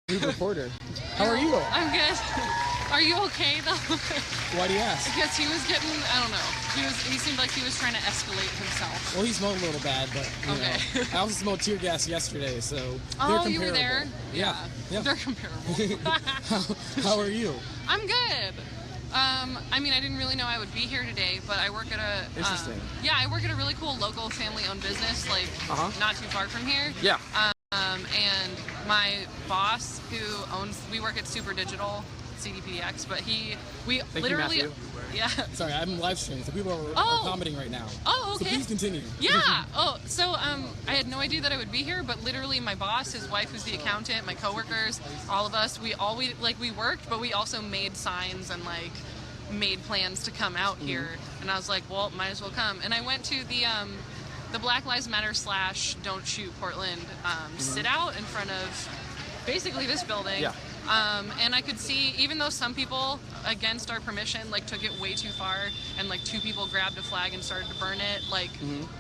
New reporter. How are you? I'm good. Are you okay though? Why do you ask? Because he was getting, I don't know. He seemed like he was trying to escalate himself. Well, he smelled a little bad, but you know. I also smelled tear gas yesterday, so they're comparable. You were there? Yeah. They're comparable. How are you? I'm good. I mean, I didn't really know I would be here today, but I work at a Interesting. Yeah, I work at a really cool local family-owned business, like not too far from here. Yeah. And my boss, we work at Super Digital, CDPDX, but we Thank literally, you, yeah. Sorry, I'm live streaming, so people are commenting right now. Oh, okay. So please continue. Yeah. I had no idea that I would be here, but literally my boss, his wife, who's the accountant, my coworkers, all of us, we worked, but we also made signs and like made plans to come out here. And I was like, well, might as well come. And I went to the Black Lives Matter / Don't Shoot Portland sit out in front of basically this building. Yeah. And I could see, even though some people, against our permission, like took it way too far, and like 2 people grabbed a flag and started to burn it, like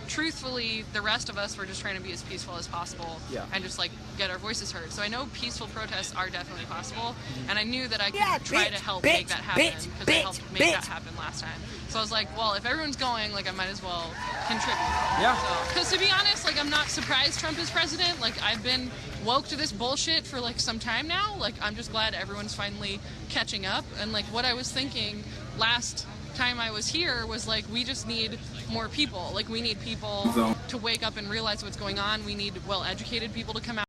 truthfully, the rest of us were just trying to be as peaceful as possible and just like get our voices heard. So I know peaceful protests are definitely possible, and I knew that I could try to help make that happen, because I helped make that happen last time. So I was like, well, if everyone's going, like I might as well contribute. Yeah. Because to be honest, like I'm not surprised Trump is president. Like I've been woke to this bullshit for like some time now. Like I'm just glad everyone's finally catching up. And like what I was thinking last time I was here was like, we just need more people. Like we need people to wake up and realize what's going on. We need well-educated people to come out.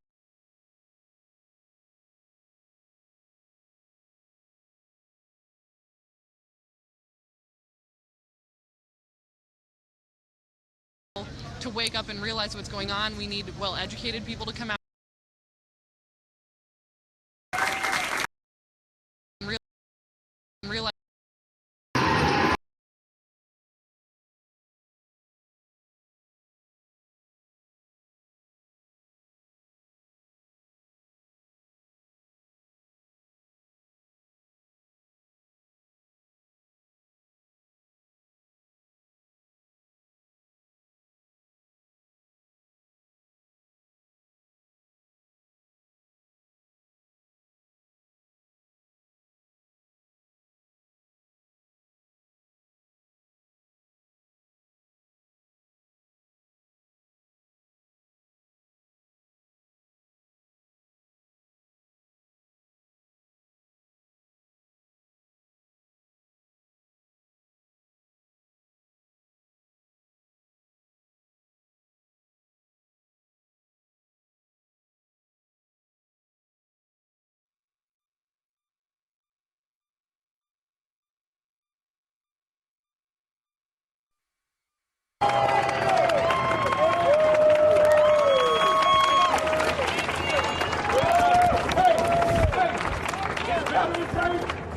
To wake up and realize what's going on. We need well-educated people to come out. Realize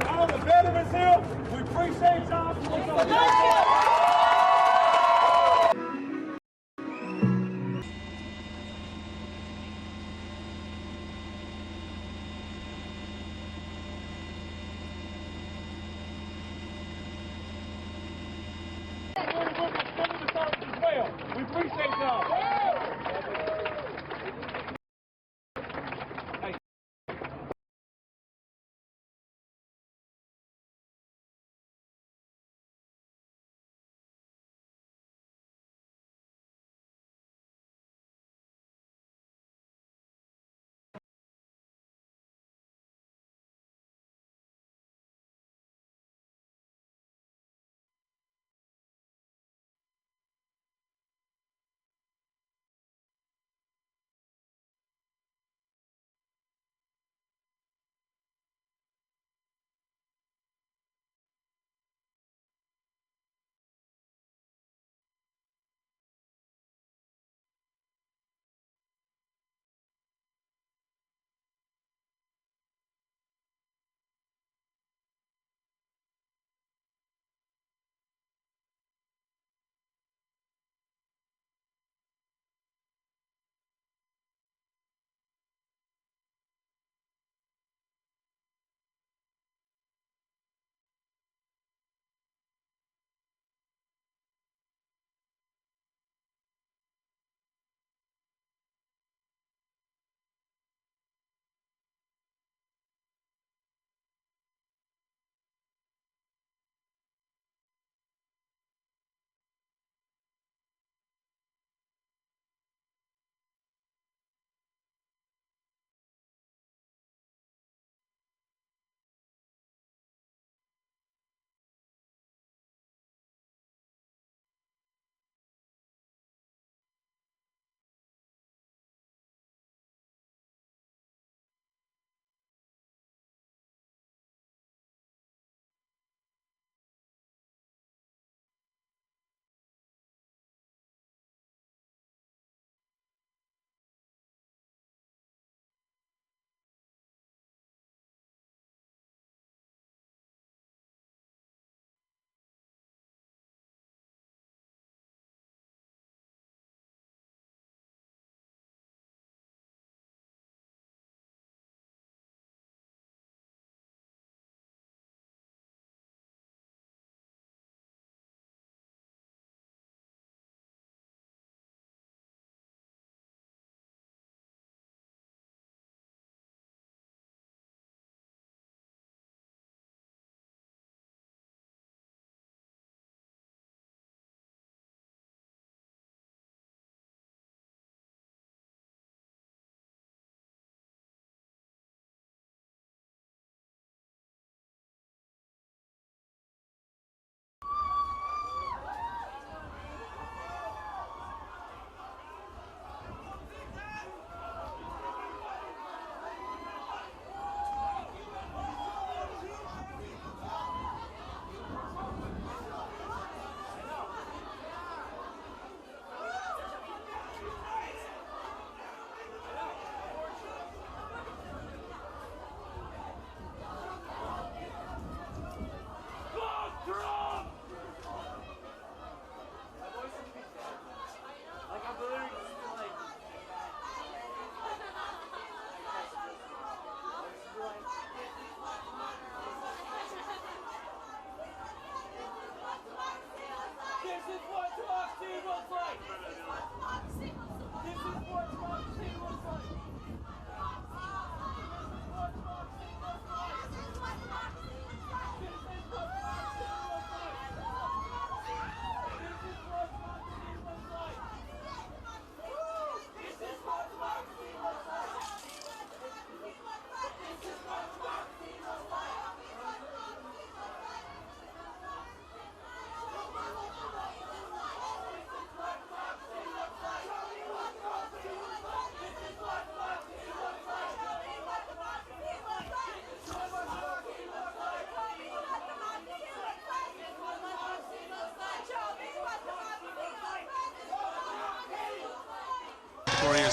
all the veterans here, we appreciate y'all. We appreciate y'all.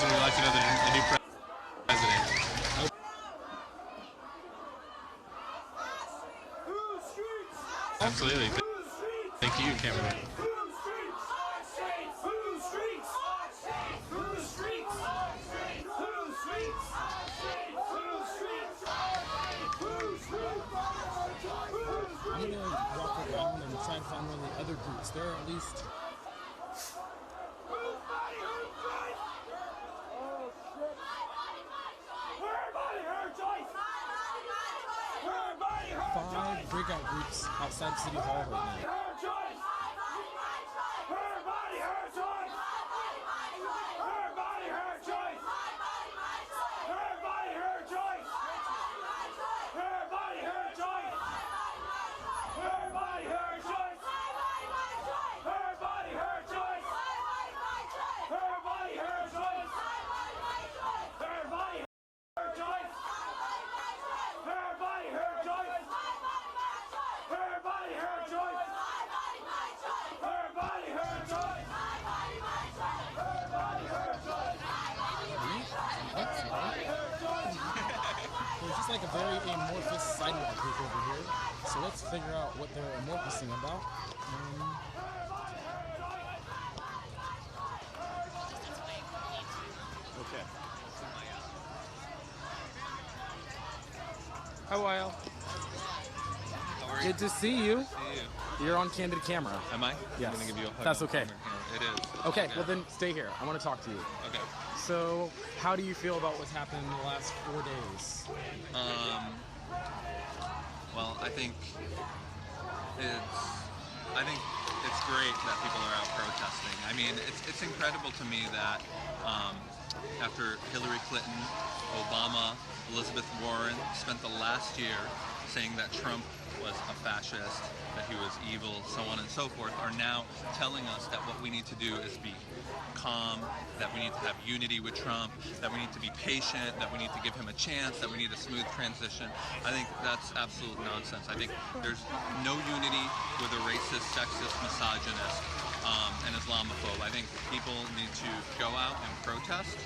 we elected a new president. Absolutely. Thank you, cameraman. I'm gonna walk around and try and find one of the other groups. There are at least. Five breakout groups outside City Hall right now. There's just like a very amorphous sidewalk group over here. So let's figure out what they're amorphosing about. Okay. Hi, Weil. How are you? Good to see you. See you. You're on candid camera. Am I? Yes. I'm gonna give you a hug. That's on okay. camera. It is. Okay, well then stay here. I want to talk to you. Okay. So, how do you feel about what's happened in the last 4 days? Well, I think it's great that people are out protesting. I mean, it's incredible to me that after Hillary Clinton, Obama, Elizabeth Warren spent the last year saying that Trump was a fascist, that he was evil, so on and so forth, are now telling us that what we need to do is be calm, that we need to have unity with Trump, that we need to be patient, that we need to give him a chance, that we need a smooth transition. I think that's absolute nonsense. I think there's no unity with a racist, sexist, misogynist, and Islamophobe. I think people need to go out and protest.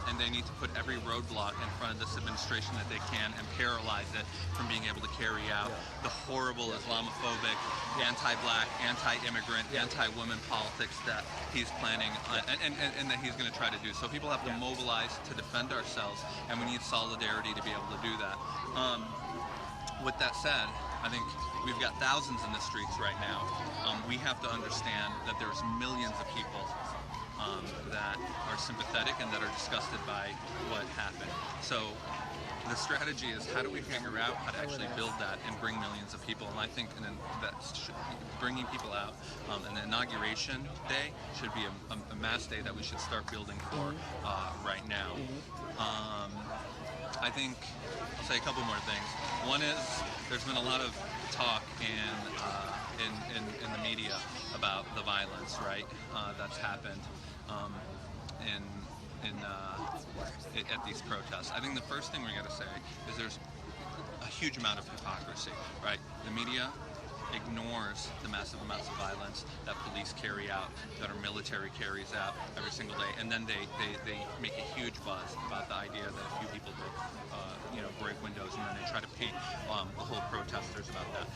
And they need to put every roadblock in front of this administration that they can and paralyze it from being able to carry out the horrible Islamophobic, anti-black, anti-immigrant, anti-women politics that he's planning and that he's going to try to do. So people have to mobilize to defend ourselves, and we need solidarity to be able to do that. With that said, I think we've got thousands in the streets right now. We have to understand that there's millions of people that are sympathetic and that are disgusted by what happened. So the strategy is, how do we figure out how to actually build that and bring millions of people? And I think bringing people out, and the inauguration day should be a mass day that we should start building for right now. I think I'll say a couple more things. One is, there's been a lot of talk in the media about the violence, right, that's happened at these protests. I think the first thing we got to say is there's a huge amount of hypocrisy, right? The media ignores the massive amounts of violence that police carry out, that our military carries out every single day, and then they make a huge buzz about the idea that a few people break windows, and then they try to paint the whole protesters about that.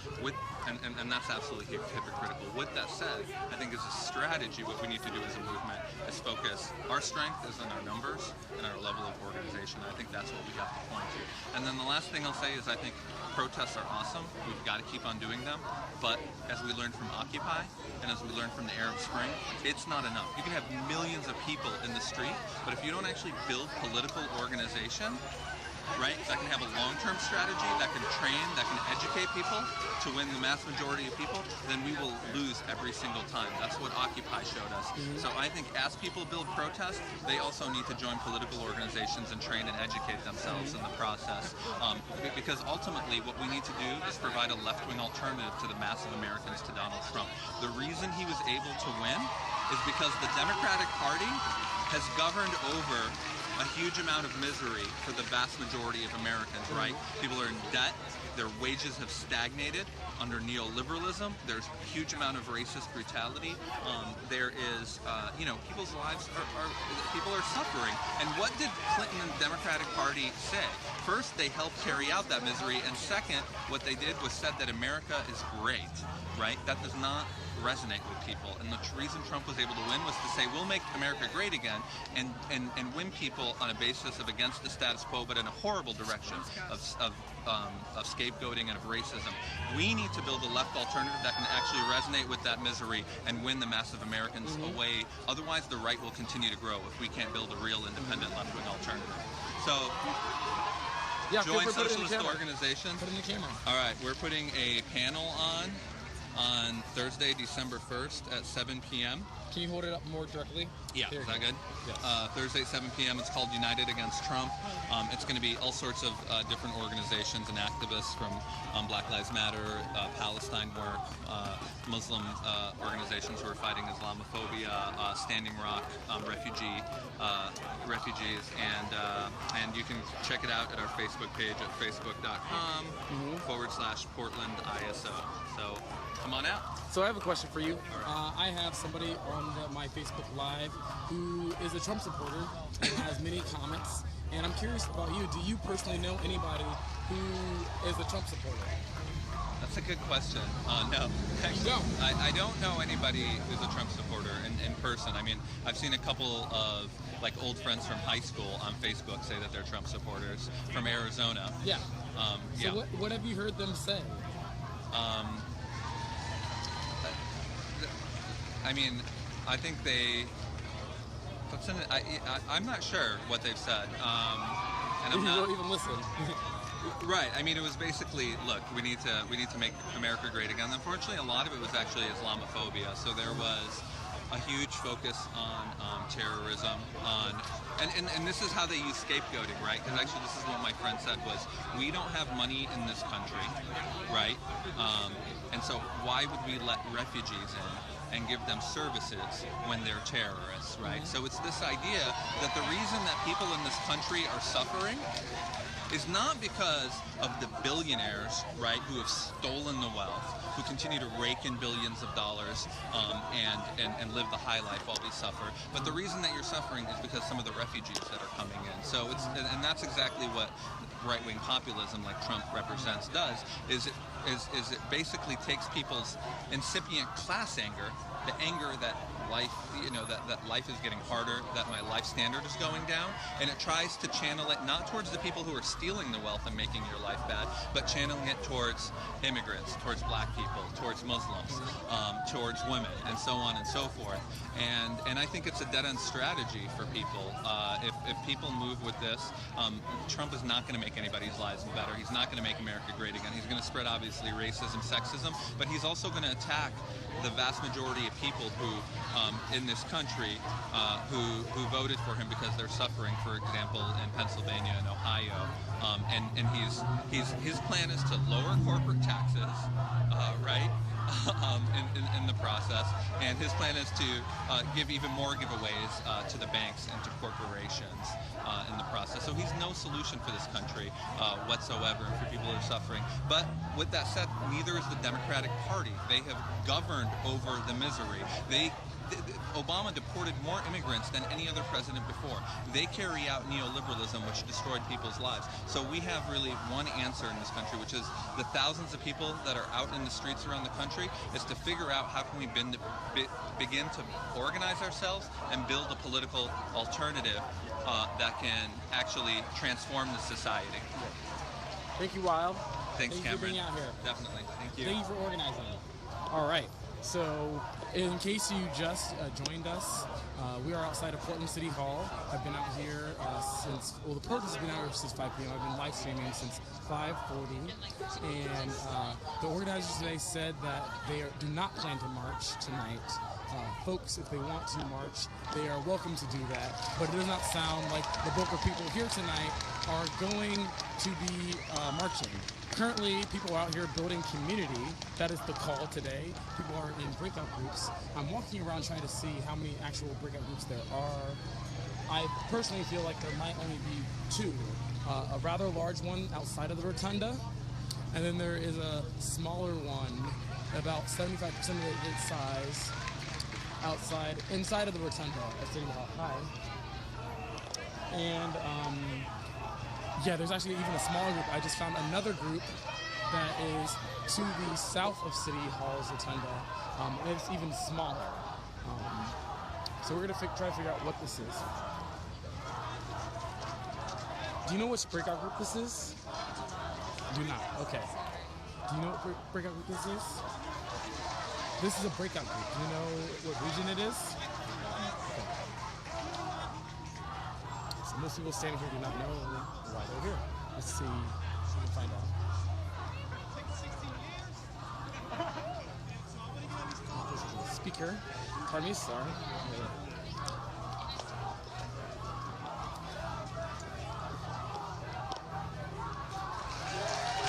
And that's absolutely hypocritical. With that said, I think as a strategy, what we need to do as a movement is focus. Our strength is in our numbers and our level of organization. I think that's what we have to point to. And then the last thing I'll say is, I think protests are awesome. We've got to keep on doing them. But as we learned from Occupy, and as we learned from the Arab Spring, it's not enough. You can have millions of people in the street, but if you don't actually build political organization, right, that can have a long-term strategy, that can train, that can educate people to win the mass majority of people, then we will lose every single time. That's what Occupy showed us. So I think as people build protests, they also need to join political organizations and train and educate themselves in the process. Because ultimately what we need to do is provide a left-wing alternative to the mass of Americans to Donald Trump. The reason he was able to win is because the Democratic Party has governed over a huge amount of misery for the vast majority of Americans, right? People are in debt. Their wages have stagnated under neoliberalism. There's a huge amount of racist brutality. There is, people's lives people are suffering. And what did Clinton and the Democratic Party say? First, they helped carry out that misery, and second, what they did was said that America is great, right? That does not resonate with people, and the reason Trump was able to win was to say we'll make America great again, and win people on a basis of against the status quo, but in a horrible direction of scapegoating and of racism. We need to build a left alternative that can actually resonate with that misery and win the mass of Americans away. Otherwise, the right will continue to grow if we can't build a real independent left-wing alternative. So. Yeah, join socialist organizations. Put it in the camera. All right, we're putting a panel on Thursday, December 1st at 7 p.m. Can you hold it up more directly? Yeah, is that good? Yes. Thursday at 7 p.m. It's called United Against Trump. It's going to be all sorts of different organizations and activists from Black Lives Matter, Palestine Work, Muslim organizations who are fighting Islamophobia, Standing Rock, refugees, and you can check it out at our Facebook page at facebook.com/Portland ISO. So come on out. So I have a question for you. I have somebody on my Facebook Live who is a Trump supporter and has many comments. And I'm curious about you. Do you personally know anybody who is a Trump supporter? That's a good question. No, You don't? I don't know anybody who's a Trump supporter in person. I mean, I've seen a couple of old friends from high school on Facebook say that they're Trump supporters from Arizona. Yeah. Yeah. So what have you heard them say? I mean, I think they. I'm not sure what they've said. And I'm You not don't even listen. right. I mean, it was basically, look, we need to make America great again. Unfortunately, a lot of it was actually Islamophobia. So there was a huge focus on terrorism, and this is how they use scapegoating, right? Because actually, this is what my friend said was, we don't have money in this country, right? And so why would we let refugees in and give them services when they're terrorists, right? So it's this idea that the reason that people in this country are suffering is not because of the billionaires, right, who have stolen the wealth, who continue to rake in billions of dollars and live the high life while we suffer. But the reason that you're suffering is because some of the refugees that are coming in. So it's, and that's exactly what right-wing populism like Trump represents does, is it basically takes people's incipient class anger, the anger that life, that life is getting harder, that my life standard is going down, and it tries to channel it not towards the people who are stealing the wealth and making your life bad, but channeling it towards immigrants, towards black people, towards Muslims, towards women, and so on and so forth. And I think it's a dead-end strategy for people. If people move with this, Trump is not going to make anybody's lives better. He's not going to make America great again. He's going to spread, obviously, racism, sexism, but he's also going to attack the vast majority of people who, in this country, who voted for him because they're suffering, for example, in Pennsylvania and Ohio. And his plan is to lower corporate taxes, right? In the process, and his plan is to give even more giveaways to the banks and to corporations in the process. So he's no solution for this country whatsoever, and for people who are suffering. But with that said, neither is the Democratic Party. They have governed over the misery. Obama deported more immigrants than any other president before. They carry out neoliberalism, which destroyed people's lives. So we have really one answer in this country, which is the thousands of people that are out in the streets around the country, is to figure out how can we begin to organize ourselves and build a political alternative that can actually transform the society. Thank you, Wild. Thanks, Thank you Cameron. for being out here. Definitely. Thank you. Thank you for organizing. All right. So, in case you just joined us, we are outside of Portland City Hall. I've been out here since, well, the protest has been out here since 5 p.m. I've been live streaming since 5:40. And the organizers today said that they do not plan to march tonight. Folks, if they want to march, they are welcome to do that. But it does not sound like the bulk of people here tonight are going to be marching. Currently, people are out here building community. That is the call today. People are in breakout groups. I'm walking around trying to see how many actual breakout groups there are. I personally feel like there might only be two. A rather large one outside of the rotunda, and then there is a smaller one, about 75% of its size, inside of the rotunda at City Hall. Hi. And yeah, there's actually even a smaller group. I just found another group that is to the south of City Hall's rotunda, and it's even smaller. So we're gonna try to figure out what this is. Do you know which breakout group this is? Do not. Okay. Do you know what breakout group this is? This is a breakout group. Do you know what region it is? Okay. So most people standing here do not know why they're here. Let's see if we can find out. This is a speaker. Pardon me, sorry.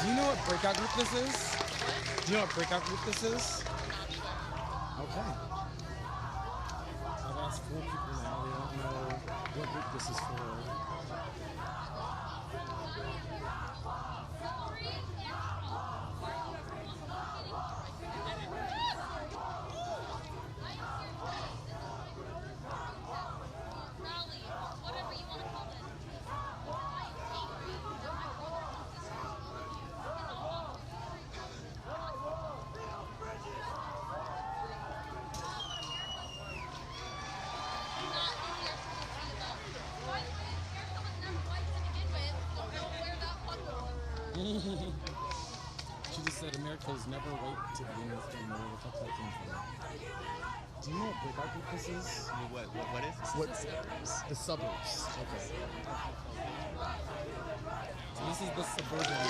Do you know what breakout group this is? Do you know what breakout group this is? Okay. I've asked 4 people now. They don't know what group this is for. She just said America is never white to begin with, and where the fuck that came from. Do you know what breakout group this is? What is this? What? The suburbs. Okay. So this is the suburban.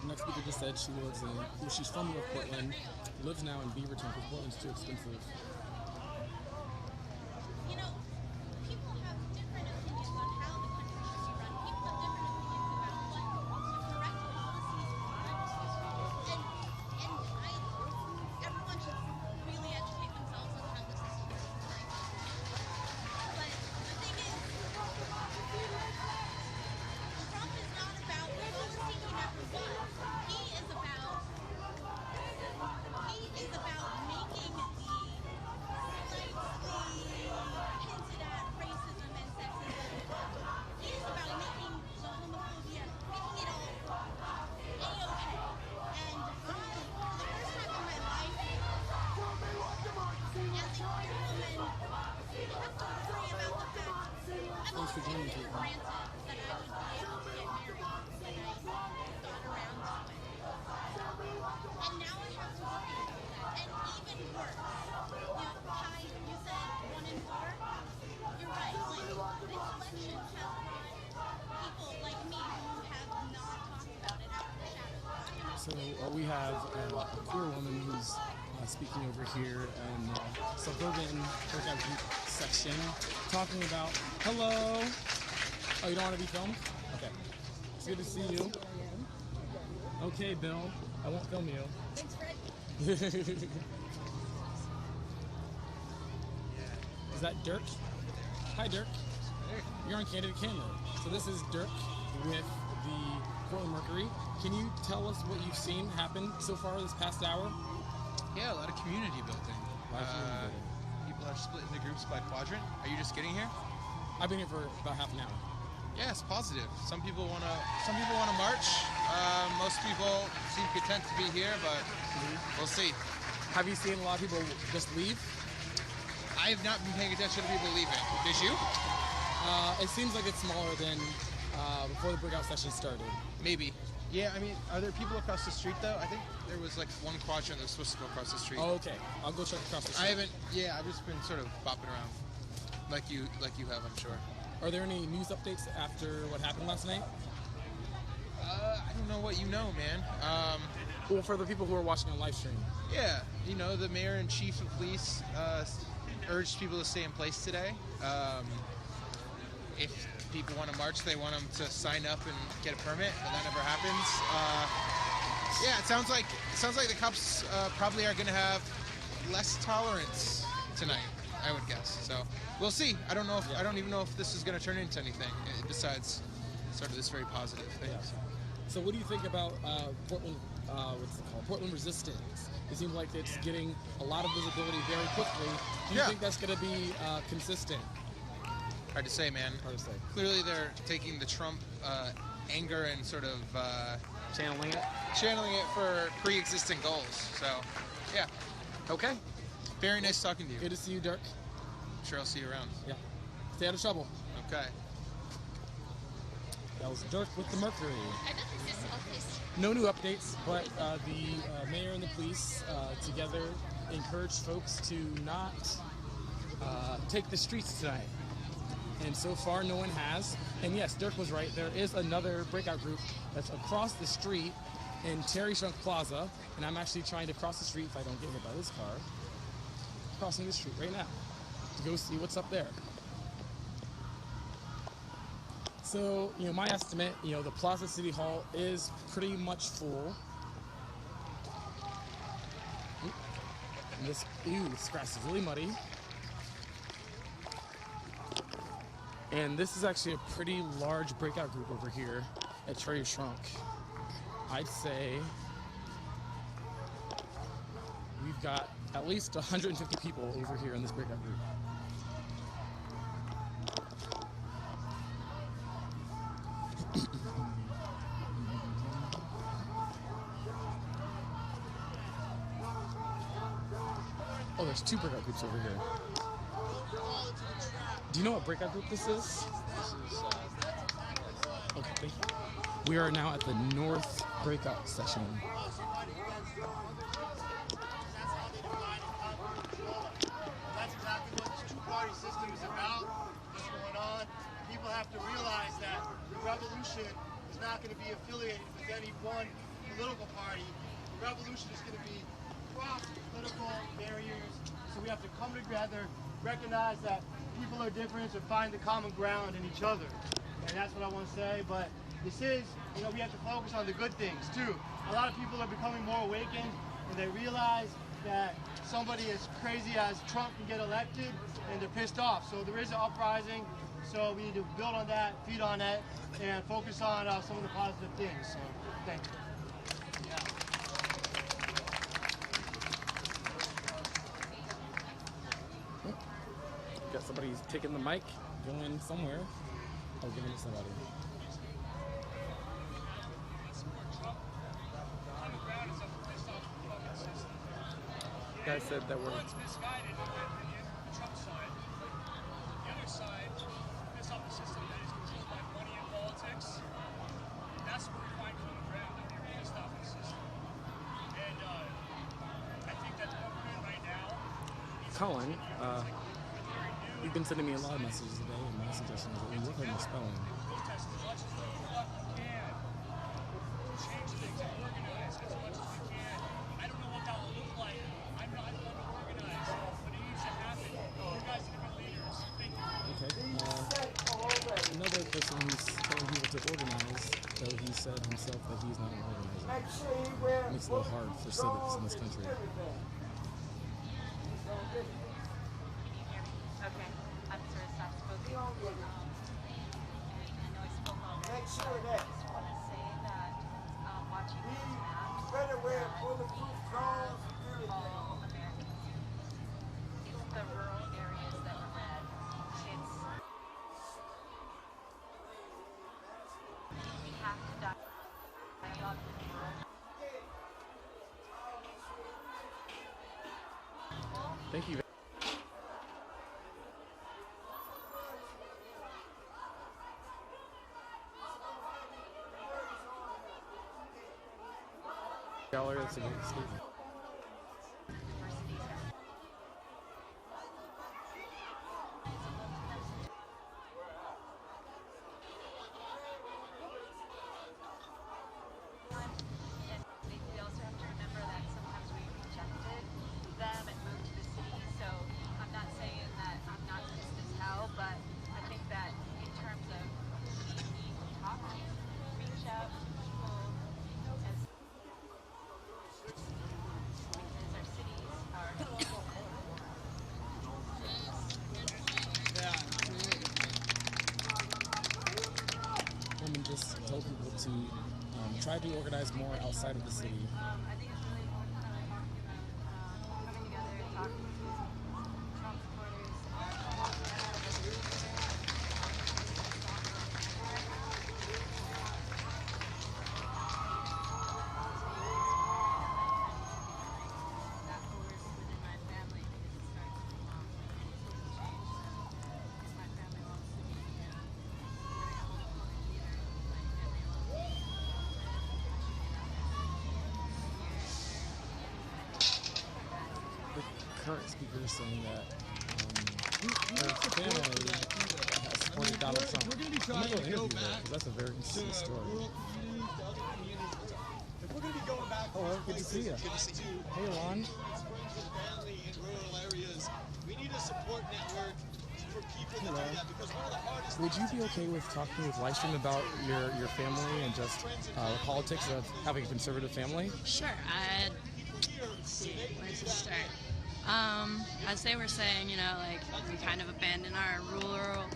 The next speaker just said she's from North Portland, lives now in Beaverton because Portland's too expensive. You know, people have different opinions on how the country should be run. People have different opinions about what the correct policies are. Everyone should really educate themselves on how the system works. But the thing is, Trump is not about policy he never was. He is about making the slightly hinted at racism and sexism. He is about making the homophobia, making it all A-okay. And I, for the first time in my life, as a queer woman, have to worry about the fact I've always taken it for granted that I would be able to get married when I got around to it. And now I have to worry about that. And even worse, Kai, you said 1 in 4? You're right. Like, this election has brought people like me who have not talked about it out of the shadows. So we have a queer woman who's speaking over here in the suburban breakout group section, talking about, hello. Oh, you don't want to be filmed? Okay. It's good to see you. Okay, Bill. I won't film you. Thanks, Fred. Is that Dirk? Hi, Dirk. You're on Candid Camera. So this is Dirk with the Portland Mercury. Can you tell us what you've seen happen so far this past hour? Yeah, a lot of community building. People are split into groups by quadrant. Are you just getting here? I've been here for about half an hour. Yeah, it's positive. Some people want to march. Most people seem content to be here, but we'll see. Have you seen a lot of people just leave? I have not been paying attention to people leaving. Did you? It seems like it's smaller than before the breakout session started. Maybe. Yeah, I mean, are there people across the street though? I think there was like one quadrant that was supposed to go across the street. Oh, okay. I'll go check across the street. I've just been sort of bopping around. Like you have, I'm sure. Are there any news updates after what happened last night? I don't know what you know, man. Well, for the people who are watching on live stream. Yeah, you know, the mayor and chief of police urged people to stay in place today. If people want to march, they want them to sign up and get a permit, but that never happens. Yeah, it sounds like the cops probably are going to have less tolerance tonight, I would guess. So we'll see. I don't know if I don't even know if this is going to turn into anything besides sort of this very positive thing. Yeah. So what do you think about Portland? What's it called? Portland Resistance. It seems like it's getting a lot of visibility very quickly. Do you think that's going to be consistent? Hard to say, man. Hard to say. Clearly, they're taking the Trump anger and sort of Channeling it. channeling it for pre-existing goals. So, yeah. Okay. Very nice talking to you. Good to see you, Dirk. I'm sure I'll see you around. Yeah. Stay out of trouble. Okay. That was Dirk with the Mercury. I No new updates, but the mayor and the police together encouraged folks to not take the streets tonight. And so far, no one has. And yes, Dirk was right. There is another breakout group that's across the street in Terry Shrunk Plaza. And I'm actually trying to cross the street if I don't get hit by this car. Crossing the street right now to go see what's up there. So, my estimate, the Plaza City Hall is pretty much full. And this grass is really muddy. And this is actually a pretty large breakout group over here at Cherry Shrunk. I'd say we've got at least 150 people over here in this breakout group. Oh, there's two breakout groups over here. Do you know what breakout group this is? Okay, thank you. We are now at the North breakout session. That's exactly what this two-party system is about. What's going on? People have to realize that the revolution is not going to be affiliated with any one political party. The revolution is going to be across political barriers. So we have to come together, recognize that people are different, and find the common ground in each other. And that's what I want to say. But this is, we have to focus on the good things too. A lot of people are becoming more awakened, and they realize that somebody as crazy as Trump can get elected, and they're pissed off. So there is an uprising. So we need to build on that, feed on that, and focus on some of the positive things. So thank you. Got somebody taking the mic, going somewhere. Oh, giving it to somebody. Guy said that we're. One's misguided on the Trump side. The other side pissed off the system that is controlled by money and politics. That's what we find common ground, that we're pissed off the system. And I think that the government right now needs Colin, you've been sending me a lot of messages today, and my suggestion is that we look at the spelling. protest as much as we fucking can. Change things and organize as much as we can. I don't know what that will look like. I'm not going to organize, but it needs to happen. You guys are going to be leaders. Thank you. Okay. Another person who's telling people to organize, though he said himself that he's not an organizer. Makes it a little hard for civics in this country. Okay, I'm sort of soft spoken. I know I spoke already. Make sure that I just want to say that watching this map, better wear bulletproof clothes. all Americans, it's the rural areas that are red. It's we have to dialogue with the rural. Thank you. Gallery, that's a great statement. And we also have to remember that sometimes we rejected them and moved to the city. So I'm not saying tell people to try to organize more outside of the city? I think it's really important that I talk to coming together, talking to Trump supporters. That force within my family because it starts with mom. It's supposed to change. So if my family wants to be here, we're gonna hold a public theater, like, and they love me. The current speaker is saying that her family has supported Donald Trump. We're going to be I'm trying gonna to go interview her, back 'cause that's a very interesting to story. rural communities, to other communities. If we're going to be going back to Hello, these good to see places, you. good to see you. Hey, Lon. Friends and family in rural areas, we need a support network for people to do that because one of the hardest Would you be okay with talking with Livestream about your family and just the politics of having a conservative family? Sure. Let's see, where to start? As they were saying, you know, like, we kind of abandon our rural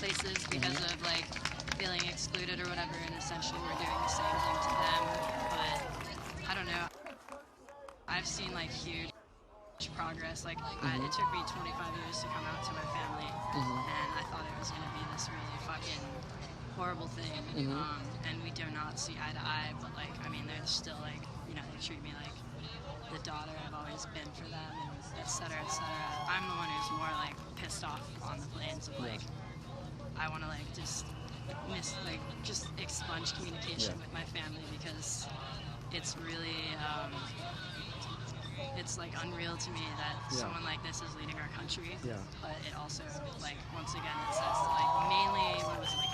places because of, like, feeling excluded or whatever, and essentially we're doing the same thing to them. But I don't know. I've seen, like, huge progress. Like, it took me 25 years to come out to my family, and I thought it was going to be this really fucking horrible thing. And we do not see eye to eye, but, like, I mean, they're still, like, you know, they treat me like the daughter I've always been for them, and et cetera, et cetera. I'm the one who's more, like, pissed off on the planes of, like, I want to, like, just expunge communication with my family because it's really, it's, like, unreal to me that someone like this is leading our country. But it also, like, once again, it says, like, mainly, what was it, like,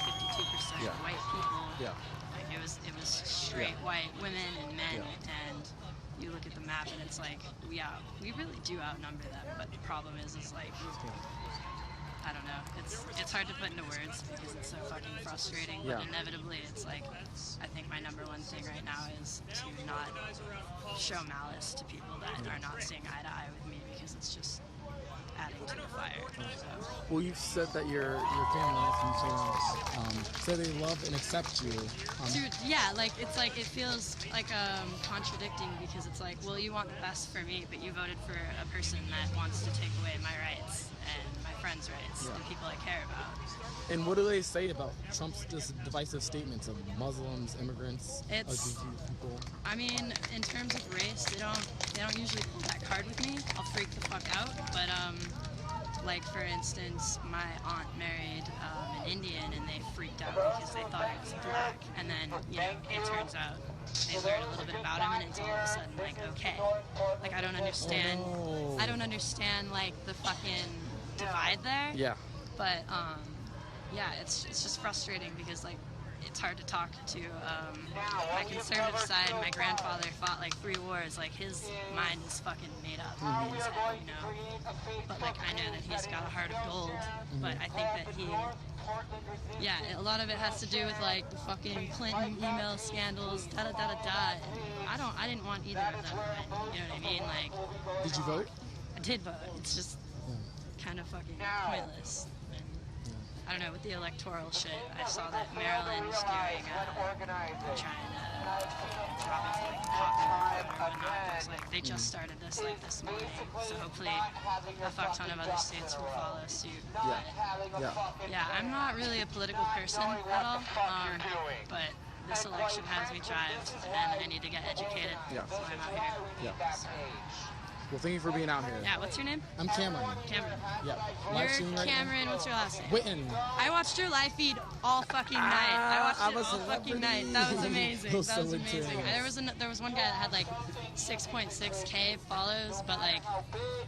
52% white people. Like, it was straight white women and men, and you look at the map and it's like, we really do outnumber them, but the problem is like, I don't know, it's hard to put into words because it's so fucking frustrating, but inevitably it's like, I think my number one thing right now is to not show malice to people that are not seeing eye to eye with me because it's just adding to the fire. So. Well, you've said that your family, as you say they love and accept you. Dude, yeah, like, it's like, it feels like contradicting because it's like, well, you want the best for me, but you voted for a person that wants to take away my rights and my friends' rights and people I care about. And what do they say about Trump's divisive statements of Muslims, immigrants, LGBT people? I mean, in terms of race, they don't usually pull that card with me. I'll freak the fuck out, but like, for instance, my aunt married an Indian and they freaked out because they thought he was black, and then, you know, it turns out they learn a little bit about him and it's all of a sudden like, okay. Like, I don't understand like the fucking divide there. But yeah, it's just frustrating because, like, it's hard to talk to my conservative side. My grandfather fought like 3 wars. Like, his mind is fucking made up in his head, you know. But, like, I know that he's got a heart of gold. But I think that a lot of it has to do with, like, the fucking Clinton email scandals, da da da da da. And I didn't want either of them. You know what I mean? Like, did you vote? I did vote. It's just kind of fucking pointless. I don't know, with the electoral shit, I saw that Maryland is doing, trying to drop it to, like, the popular vote or whatnot. It's like, they just started this, like, this morning, so hopefully a fuck ton of other states will follow suit. Yeah, I'm not really a political person at all, but this election has me drived, and I need to get educated, so I'm out here. So. Well, thank you for being out here. Yeah, what's your name? I'm Cameron. Cameron. Yeah. You're Cameron, what's your last name? Witten. I watched your live feed all fucking night. I watched it all fucking night. That was amazing. That was amazing. There was one guy that had like 6.6K follows, but like,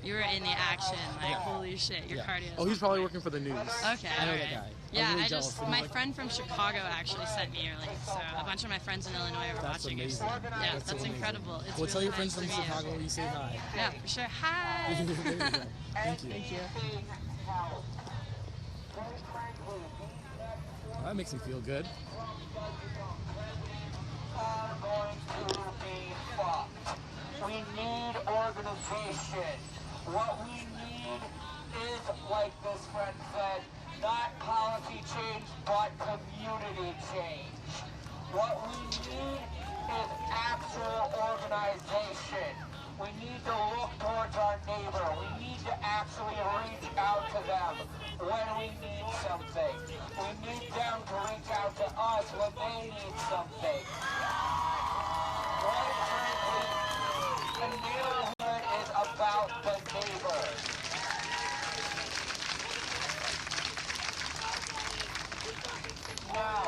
you were in the action. Like, holy shit, your cardio. Oh, he's probably working for the news. Okay. I know that guy. Yeah, really jealous. my friend from Chicago actually sent me your link, so a bunch of my friends in Illinois were watching it. Yeah, that's so incredible. It's well, tell your friends nice from Chicago you say hi. Yeah, for sure. Hi! There you go. Thank you. Thank you. Well, that makes me feel good. We need organization. What we need is, like this friend said, not policy change, but community change. something. Quite frankly, the neighborhood is about the neighbors. Now,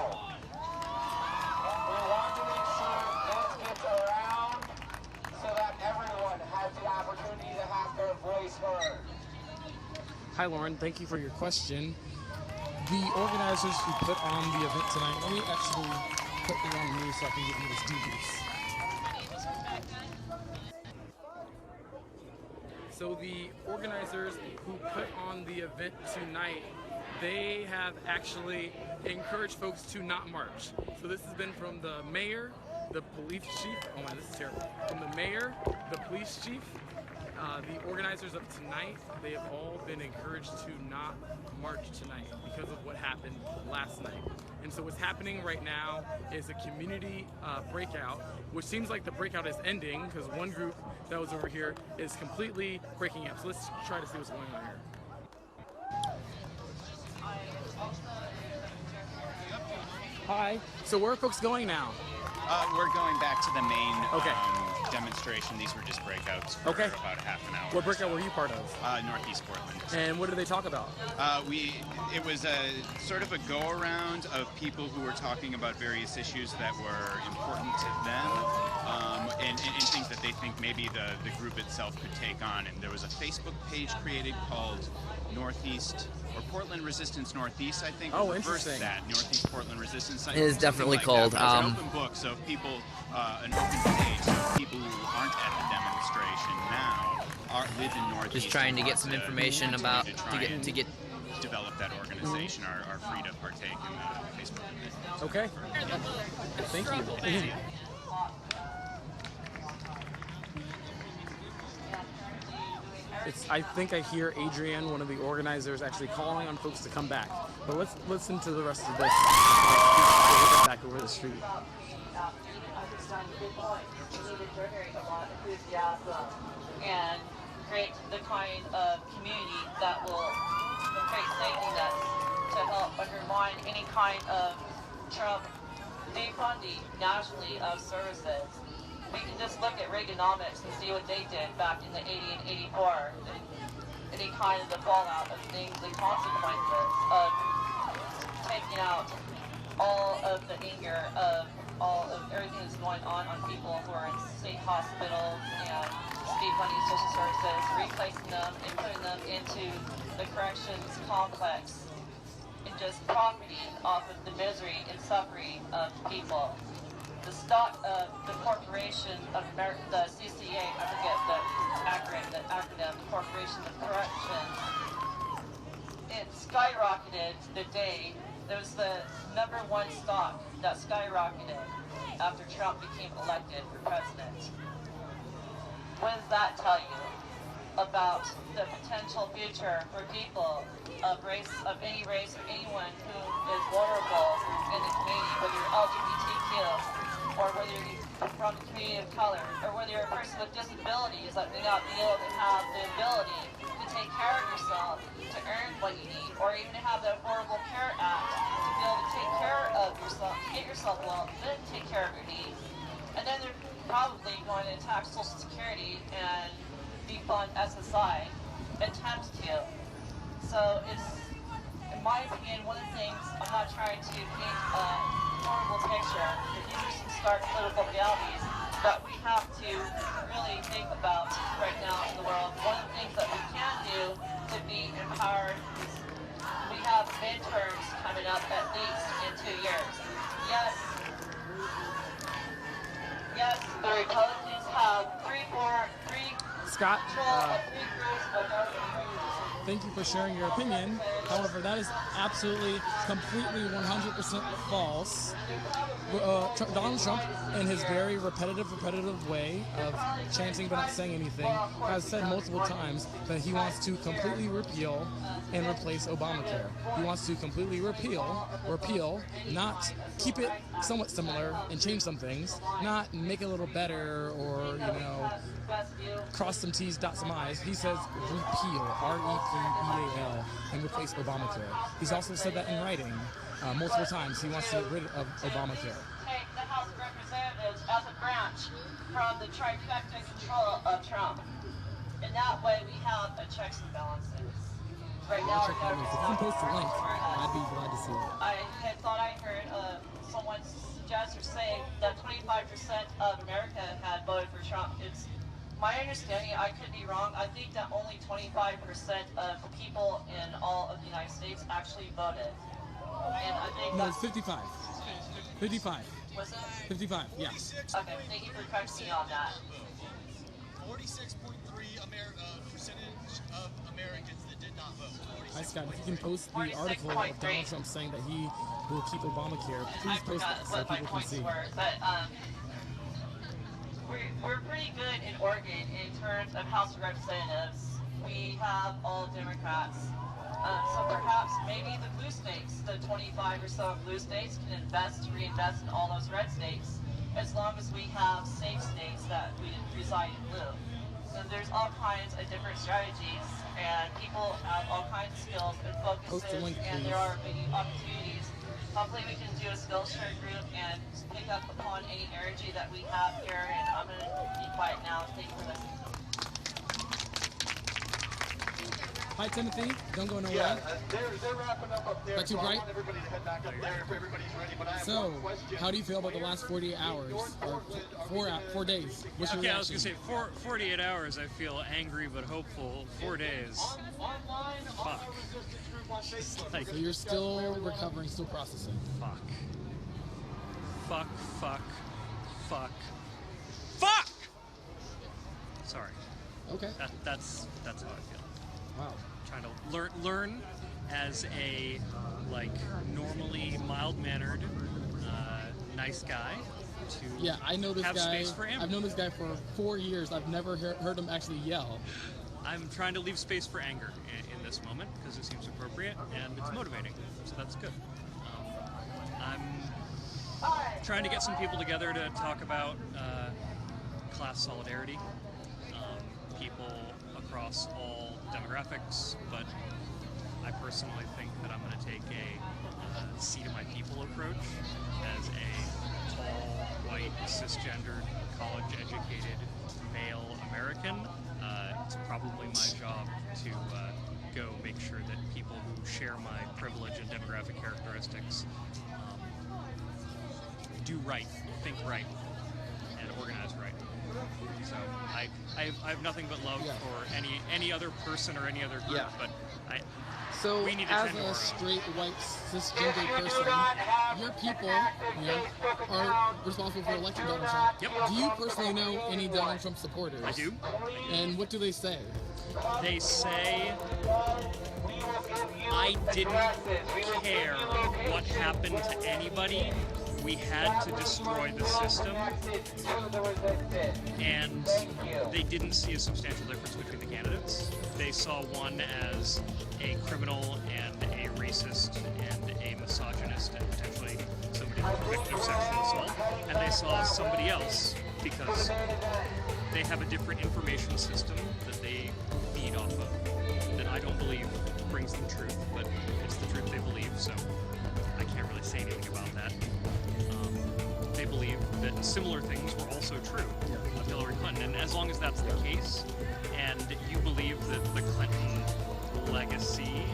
we want to make sure this gets around so that everyone has the opportunity to have their voice heard. Hi, Lauren. Thank you for your question. The organizers who put on the event tonight, let me actually put it on me so I can give you this debrief. So the organizers who put on the event tonight, they have actually encouraged folks to not march. So this has been from the mayor, the police chief, oh man, this is terrible. From the mayor, the police chief, the organizers of tonight, they have all been encouraged to not march tonight because of what happened last night. And so what's happening right now is a community breakout, which seems like the breakout is ending because one group that was over here is completely breaking up. So let's try to see what's going on here. Hi. So where are folks going now? We're going back to the main Okay. Demonstration. These were just breakouts for Okay. about half an hour. What breakout were you part of? Northeast Portland. And what did they talk about? It was a sort of a go-around of people who were talking about various issues that were important to them, and things that they think maybe the group itself could take on. And there was a Facebook page created called Northeast or Portland Resistance Northeast, I think. Oh, was the first interesting. That Northeast Portland Resistance. It is definitely like called. That. It's an open book, so if people, an open page, so if people who aren't at the demonstration now live in Northeast. Just trying to and get want some information about to get develop that organization are free to partake in the Facebook event. Okay. Thank you. I think I hear Adrienne, one of the organizers, actually calling on folks to come back. But let's listen to the rest of this. Back over the street. Good point. We need to generate a lot of enthusiasm and create the kind of community that will create safety nets to help undermine any kind of Trump defunding nationally of services. We can just look at Reaganomics and see what they did back in the 80 and 84. Any kind of the fallout of things, the consequences of taking out all of the anger of all of everything that's going on people who are in state hospitals and state funding social services, replacing them and putting them into the corrections complex and just profiting off of the misery and suffering of people. The stock of the corporation of America, the CCA, I forget the acronym, Corporation of Corrections, it skyrocketed the day. It was the #1 stock that skyrocketed after Trump became elected for president. What does that tell you about the potential future for people of any race or anyone who is vulnerable in the community, whether you're LGBTQ or whether you're from the community of color, or whether you're a person with disabilities that may not be able to have the ability to take care of yourself, to earn what you need, or even to have the Affordable Care Act to be able to take care of yourself, to get yourself well, then take care of your needs. And then they're probably going to attack Social Security and defund SSI, attempt to. So it's, in my opinion, one of the things, I'm not trying to paint a horrible picture, but these are some stark political realities that we have to really think about right now in the world. One of the things that we can do to be empowered is we have midterms coming up at least in 2 years. Yes, the Republicans have Scott, control of 3 groups of Democrats. thank you for sharing your opinion. However, that is absolutely, completely, 100% false. Donald Trump, in his very repetitive way of chanting but not saying anything, has said multiple times that he wants to completely repeal and replace Obamacare. He wants to completely repeal, not keep it somewhat similar and change some things, not make it a little better or, cross some T's, dot some I's. He says repeal, R-E-P-E-A-L, and replace Obamacare. He's also said that in writing multiple times. He wants to get rid of Obamacare. House of Representatives as a branch from the trifecta control of Trump. And that way we have a checks and balances. Right now, Check that link. If you can post the link, I'd be glad to see it. I had thought I heard someone suggest or say that 25% of America had voted for Trump. It's my understanding, I could be wrong, I think that only 25% of people in all of the United States actually voted. And I think No, it's 55. 55. Was it? 55, yeah. Okay, thank you for correcting me on that. 46.3% of Americans that did not vote. Hi, Scott. If you can post the article of Donald Trump saying that he will keep Obamacare, please post it so people can see. But we're pretty good in Oregon in terms of House of Representatives. We have all Democrats. So perhaps maybe the blue states, the 25 or so blue states, can reinvest in all those red states, as long as we have safe states that we reside in blue. So there's all kinds of different strategies, and people have all kinds of skills and focuses, and there are many opportunities. Hopefully we can do a skills share group and pick up upon any energy that we have here, and I'm going to be quiet now. Thank you for listening. Hi, Timothy. Don't go nowhere. Yeah, they're wrapping up there. That too so bright? I want everybody to head back up there if everybody's ready. But I have So, one question. how do you feel about the last 48 hours? Or 4 days? What's your Okay, I was reaction? gonna say 48 hours. I feel angry but hopeful. 4 days. Fuck. Like, So you're still recovering, still processing. Fuck. Fuck. Fuck. Fuck. Fuck. Sorry. Okay. That's how I feel. Wow. Trying to learn as a normally mild-mannered, nice guy to Yeah, I know this have guy. space for him. I've known this guy for 4 years. I've never heard him actually yell. I'm trying to leave space for anger in this moment because it seems appropriate and it's motivating, so that's good. I'm trying to get some people together to talk about class solidarity, people across all demographics, but I personally think that I'm going to take a seat of my people approach as a tall, white, cisgendered, college-educated male American. It's probably my job to go make sure that people who share my privilege and demographic characteristics do right, think right, and organize right. So I have nothing but love for any other person or any other group, but So, we need to as tend to a our own. straight, white, cisgender person, your people, are responsible for electing Donald Trump. Yep. Do you personally know any Donald Trump supporters? I do. And what do they say? They say, I didn't care what happened to anybody. We had to destroy the system, and they didn't see a substantial difference between the candidates. They saw one as a criminal and a racist and a misogynist and potentially somebody convicted of sexual assault, and they saw somebody else because they have a different information system that they feed off of that I don't believe brings them truth, but it's the truth they believe, so I can't really say anything about that. They believe that similar things were also true of Hillary Clinton, and as long as that's the case, and you believe that the Clinton legacy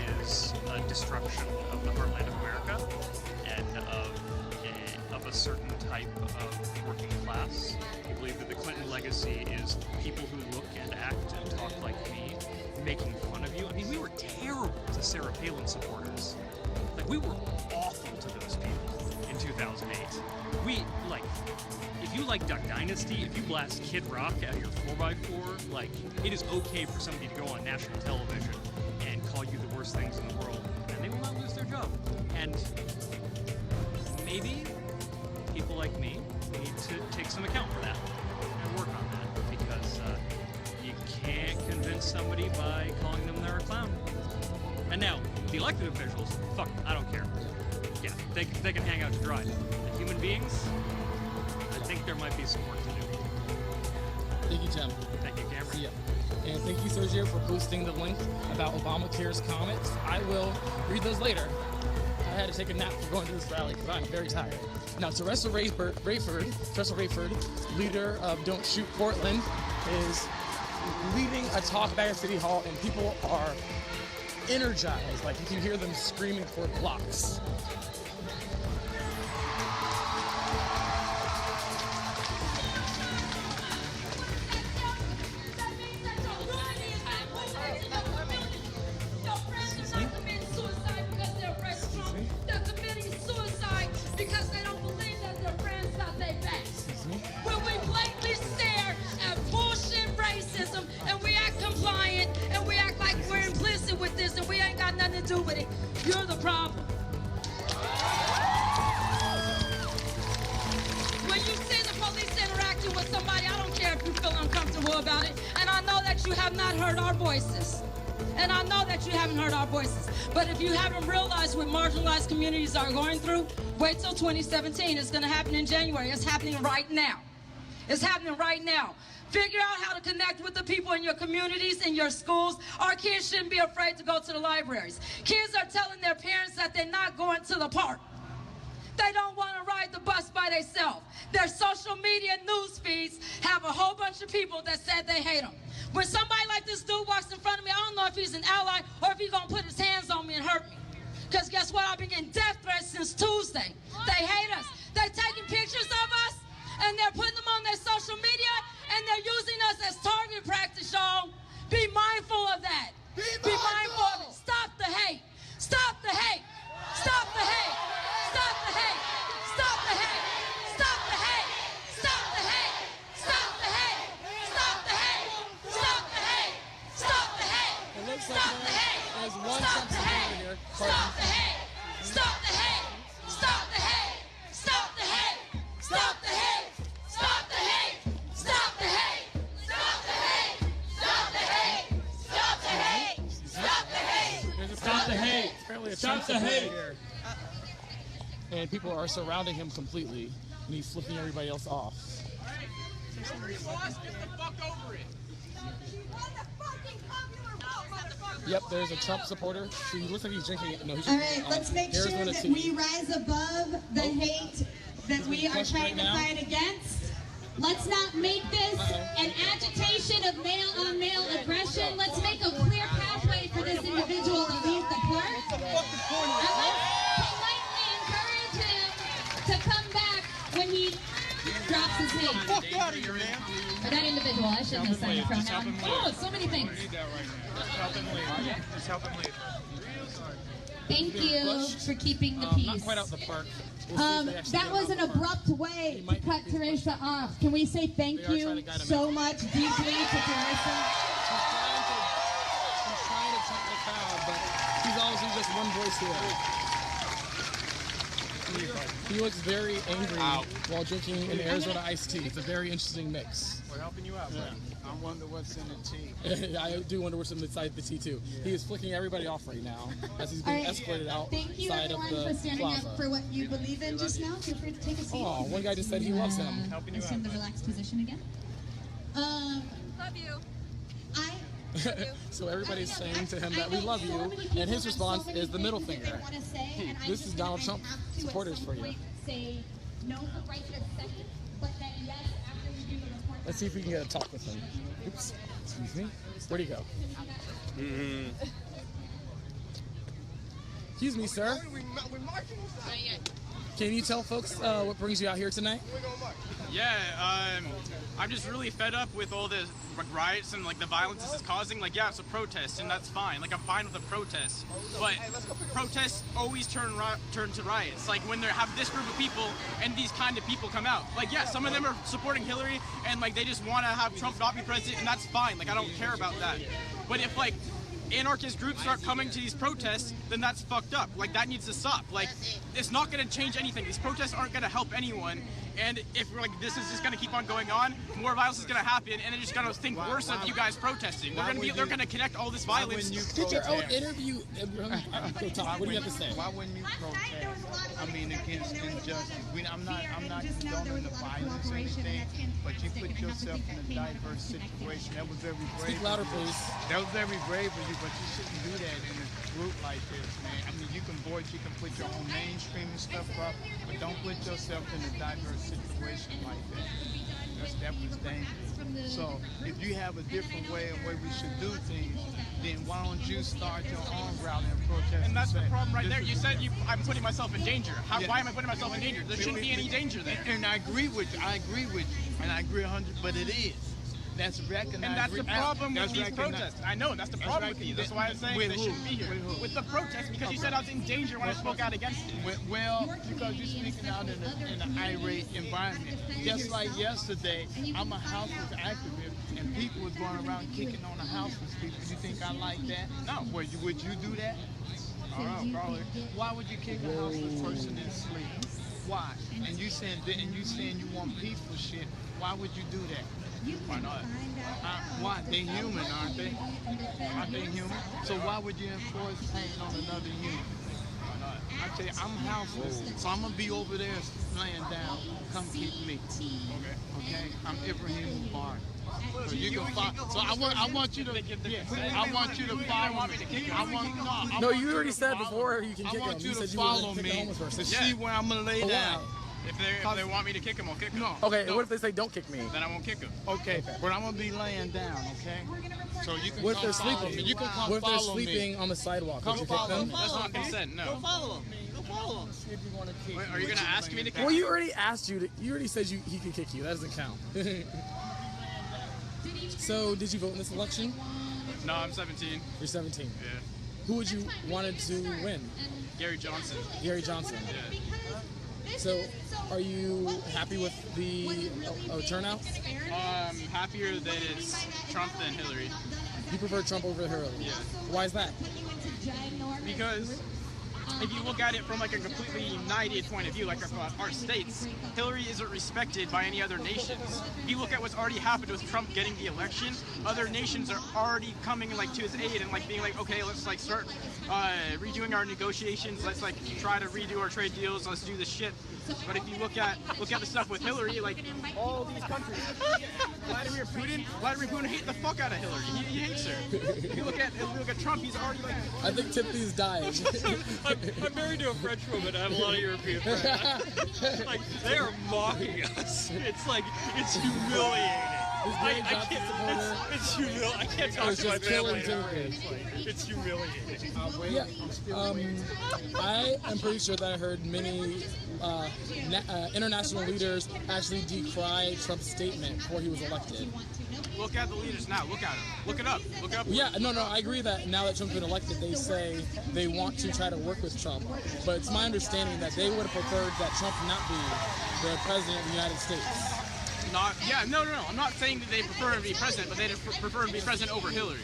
is a destruction of the heartland of America and of a certain type of working class, you believe that the Clinton legacy is people who look and act and talk like me, making fun of you. I mean, we were terrible to Sarah Palin supporters. Like, we were awful to those people in 2008. If you like Duck Dynasty, if you blast Kid Rock out of your 4x4, it is okay for somebody to go on national television and call you the worst things in the world, and they will not lose their job. And maybe people like me need to take some account for that and work on that, because you can't convince somebody by calling them they're a clown. And now, the elected officials, fuck, I don't care. Yeah, they can hang out to dry. The human beings, I think there might be some work to do. Thank you, Tim. Thank you, Cameron. See ya. And thank you, Sergio, for posting the link about Obamacare's comments. I will read those later. had to take a nap for going to this rally because I'm very tired. Now, Teresa Rayford, leader of Don't Shoot Portland, is leading a talk back at City Hall, and people are energized. Like, you can hear them screaming for blocks. Because they don't believe that their friends got their backs. When we blatantly stare at bullshit racism and we act compliant and we act like we're implicit with this and we ain't got nothing to do with it, you're the problem. When you see the police interacting with somebody, I don't care if you feel uncomfortable about it, and I know that you have not heard our voices. And I know that you haven't heard our voices. But if you haven't realized what marginalized communities are going through, wait till 2017. It's going to happen in January. It's happening right now. It's happening right now. Figure out how to connect with the people in your communities, in your schools. Our kids shouldn't be afraid to go to the libraries. Kids are telling their parents that they're not going to the park. They don't want to ride the bus by themselves. Their social media news feeds have a whole bunch of people that said they hate them. When somebody like this dude walks in front of me, I don't know if he's an ally or if he's going to put his hands on me and hurt me. Because guess what? I've been getting death threats since Tuesday. They hate us. They're taking pictures of us, and they're putting them on their social media, and they're using us as target practice, y'all. Be mindful of that. Be mindful of it. Stop the hate. Stop the hate. Stop the hate. Stop the hate. Stop the hate. Stop the hate. Stop the hate. Stop the hate. Stop the hate. Stop the hate. Stop the hate. It looks Stop like the hate. there's one Stop the hate. here. Stop the hate. Stop the hate. Stop the hate. Stop the hate. Stop the hate. Stop the hate. Stop the hate. Stop the hate. Stop the hate. Stop the hate. Stop the hate. Stop the hate. Apparently a Stop the Trump supporter hate. here. And people are surrounding him completely, and he's flipping everybody else off. Yep, there's a Trump supporter. He looks like he's drinking. No, he's All drinking. right, let's make sure Arizona that tea. we rise above the hate that we are trying to fight against. Let's not make this an agitation of male-on-male aggression. Let's make a clear pathway for this individual to leave the park. And let's politely encourage him to come back when he drops his hate. Fuck out of here, man. Or that individual, I shouldn't have said a pronoun. Oh, so many things. Just help him leave. Thank you for keeping the peace. Not quite out the park. We'll see if they actually That get was him an out the park. abrupt way to cut Teresa off. Can we say thank They are trying to you guide him so out. much deeply to Teresa? He's trying to talk the crowd, but he's obviously just one voice here. He looks very angry while drinking an Arizona iced tea. It's a very interesting mix. We're helping you out, Yeah. buddy. I wonder what's in the tea. I do wonder what's inside the tea too. He is flicking everybody off right now as he's being All right. escorted Thank you, outside of everyone, the for standing plaza. up for what you believe in just now. Feel free to take a seat. Oh, one guy just said he loves him. Assume the relaxed position again. Um, Love you. So everybody's saying to him that we love you, and his response is the middle finger. This is Donald Trump supporters for you. Say no for right this second, but that yes after we do the report. Let's see if we can get a talk with him. Oops, excuse me. Where'd he go? Excuse me, sir. Can you tell folks what brings you out here tonight? Yeah, I'm just really fed up with all the riots and like the violence this is causing. Like, yeah, it's a protest and that's fine. Like, I'm fine with a protest, but protests always turn to riots. Like when they have this group of people and these kind of people come out. Like, yeah, some of them are supporting Hillary and like they just want to have Trump not be president, and that's fine. Like, I don't care about that. But if like anarchist groups start coming to these protests, then that's fucked up. Like, that needs to stop. Like, it's not going to change anything. These protests aren't going to help anyone. And if we're like, this is just going to keep on going on, more violence is going to happen, and they're just going to think worse of you guys protesting. They're going to connect all this violence. Did your own interview? Go talk. What do you have to say? Why wouldn't you protest? I mean, against injustice. I'm not condoning the violence or anything, but you put yourself in a diverse situation. That was very brave. Speak louder, please. That was very brave of you, but you shouldn't do that group like this, man. I mean, you can voice, you can put your own mainstream and stuff up, but don't put yourself in a diverse situation like that. That was dangerous. So if you have a different way we should do things, then why don't you start your own rally and protest? And that's the say, problem right there. is You said I'm putting myself in danger. Why am I putting myself in danger? There shouldn't be any danger there. And I agree with you. And I agree 100, but it is. That's recognized. And that's the problem with these protests. I know, that's the problem with these. That's why I'm saying they shouldn't be here. With the protests, because you said I was in danger when I spoke out against it. Well, because you're speaking out in an irate environment. Just like yesterday, I'm a houseless activist, and people was going around kicking on the houseless people. You think I like that? No. Would you do that? I don't know, probably. Why would you kick a houseless person in sleep? Why? And you saying you want peaceful shit. Why would you do that? Why not? Why? They're human, aren't they? Aren't they human? So why would you enforce pain on another human? Why not? I tell you, I'm houseless, so I'm gonna be over there laying down. Come kick me. Okay? I'm Ibrahim Mubarak. So you can follow. So I want you to. I want you to follow me. No, you already said before you can kick him. I want you said to you were gonna follow kick a me homeless person. to see where I'm gonna lay down. If they want me to kick him, I'll kick him. No. Okay, what if they say don't kick me? Then I won't kick him. Okay, but I'm gonna be laying down, okay? So you can What if come they're follow sleeping? me. You can come What if they're follow sleeping me. on the sidewalk? Come Would you kick follow them? me. That's not consent, no. Go follow him. Go follow him. If you want to kick Wait, are you gonna ask me to kick Well, you already asked you. You already said he could kick you. That doesn't count. So, did you vote in this election? No, I'm 17. You're 17. Yeah. Who would you wanted to win? Gary Johnson. Gary Johnson. Yeah. So, are you happy with the turnout? Happier that it's Trump than Hillary. You prefer Trump over Hillary? Yeah. Why is that? Because if you look at it from like a completely united point of view, like our states, Hillary isn't respected by any other nations. If you look at what's already happened with Trump getting the election, other nations are already coming like to his aid and like being like, okay, let's like start redoing our negotiations. Let's like try to redo our trade deals. Let's do this shit. But if you look at the stuff with Hillary, like all these countries, Vladimir Putin hates the fuck out of Hillary. He hates her. If you look at Trump, he's already like. I think Timothy's dying. I'm married to a French woman. I have a lot of European friends. Like they are mocking us. It's like it's humiliating. It's humiliating. I can't talk to my family. It's humiliating. Yeah. I am pretty sure that I heard many international leaders actually decry Trump's statement before he was elected. Look at the leaders now. Look at them. Look it up. Look up. Yeah, no, I agree that now that Trump's been elected, they say they want to try to work with Trump. But it's my understanding that they would have preferred that Trump not be the president of the United States. No. I'm not saying that they prefer to be president, but they prefer to be president over Hillary.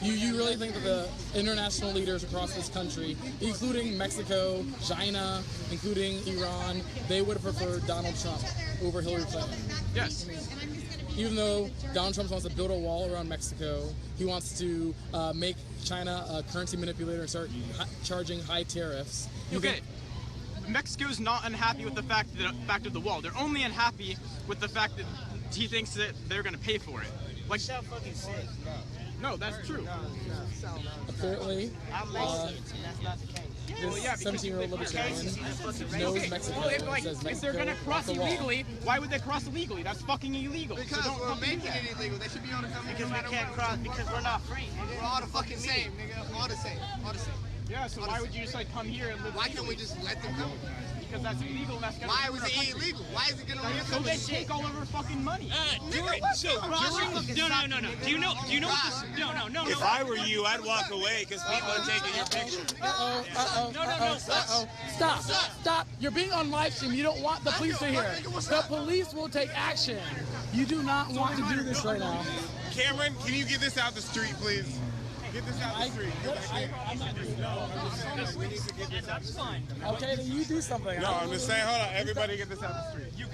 You really think that the international leaders across this country, including Mexico, China, including Iran, they would have preferred Donald Trump over Hillary Clinton? Yes. Even though Donald Trump wants to build a wall around Mexico, he wants to make China a currency manipulator and start charging high tariffs. Okay. Mexico's not unhappy with the fact of the wall. They're only unhappy with the fact that he thinks that they're going to pay for it. Like, fucking sick. No, that's true. Apparently, I'm Mexican, and that's not the case. this 17-year-old libertarian knows Mexico. If they're gonna cross illegally, why would they cross illegally? That's fucking illegal. Because so we're making it illegal. They should be on the country. Because we can't cross. Because we're not free. We're all the fucking same, nigga. All the same. All the same. Yeah. So why would you just like come here and live? Why can't we just let them come? Because that's illegal. And that's gonna. Why was it illegal? Why is it gonna be so they take all of our fucking money? No. Do you know what this? No. If I were you, I'd walk away because people are taking your picture. Stop. You're being on live stream. You don't want the police to hear. The police will take action. You do not want to do this right now. Cameron, can you get this out the street, please? Get this out the street. We need to get this out the street. Okay, then you do something. No, I'm just saying, hold on. Everybody get this out the street. You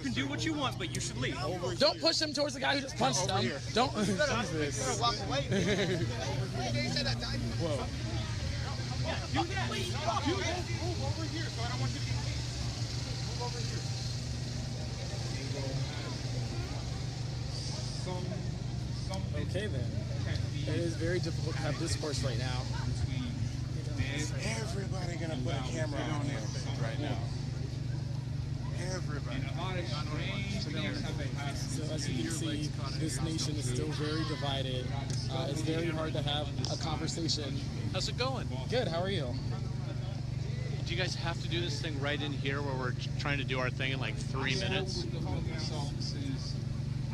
can do what you want, but you should leave. Don't push him towards the guy who just punched him. Don't. Jesus. Walk away. Whoa. Do that. Move over here, so I don't want you to move over here. Okay then. It is very difficult to have discourse right now. Is everybody gonna put a camera on him right now? Everybody. So as you can see, this nation is still very divided. It's very hard to have a conversation. How's it going? Good, how are you? Do you guys have to do this thing right in here where we're trying to do our thing in like 3 minutes? I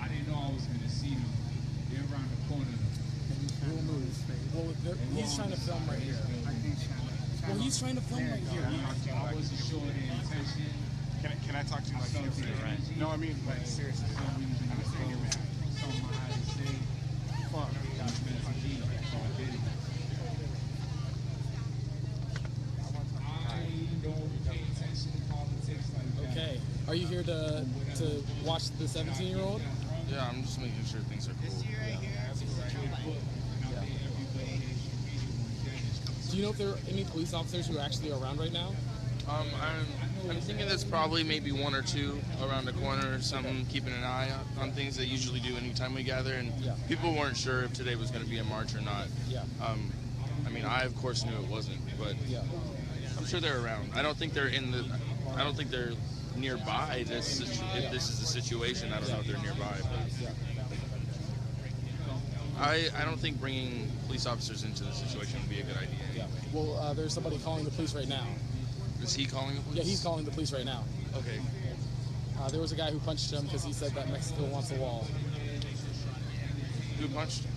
didn't know I was going to see them. They're around the corner. We'll move. Well, he's trying to film right here. Well, he's trying to film right here. I wasn't sure the intention. Can I talk to you like seriously? Right. No, I mean like seriously. I'm a senior man. Fuck. Okay. Are you here to watch the 17-year-old? Yeah, I'm just making sure things are cool. Do you know if there are any police officers who are actually around right now? I'm thinking there's probably maybe one or two around the corner or something, keeping an eye on things they usually do anytime we gather. And people weren't sure if today was going to be a march or not. Yeah. I mean, I of course knew it wasn't, but I'm sure they're around. I don't think they're I don't think they're nearby. If this is the situation, I don't know if they're nearby. But I don't think bringing police officers into the situation would be a good idea. Yeah. Well, there's somebody calling the police right now. Is he calling the police? Yeah, he's calling the police right now. Okay. There was a guy who punched him because he said that Mexico wants a wall. Who punched him?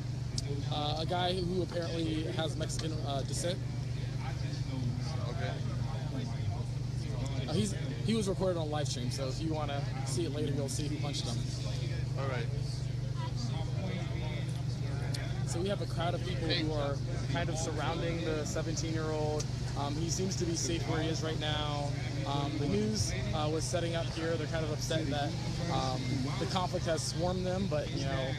A guy who apparently has Mexican descent. Okay. He was recorded on live stream, so if you want to see it later, you'll see who punched him. All right. So we have a crowd of people who are kind of surrounding the 17-year-old. He seems to be safe where he is right now. The news was setting up here. They're kind of upset that the conflict has swarmed them, but you know,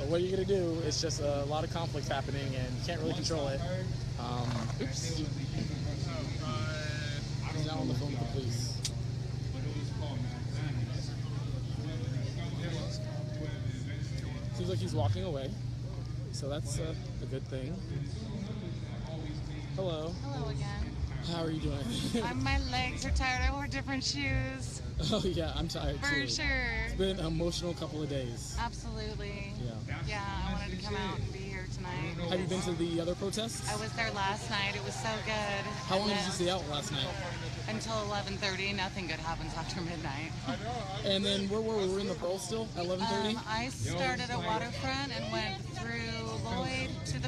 what are you going to do? It's just a lot of conflict happening, and you can't really control it. Oops. He's now on the phone with the police. Seems like he's walking away, so that's a good thing. Hello. Hello again. How are you doing? My legs are tired. I wore different shoes. Oh yeah, I'm tired too. For sure. It's been an emotional couple of days. Absolutely. Yeah. Yeah, I wanted to come out and be here tonight. Have you been to the other protests? I was there last night. It was so good. How long did you stay out last night? Until 11:30. Nothing good happens after midnight. And then where were we? We were in the Pearl still at 11:30? I started at Waterfront and went through Lloyd to the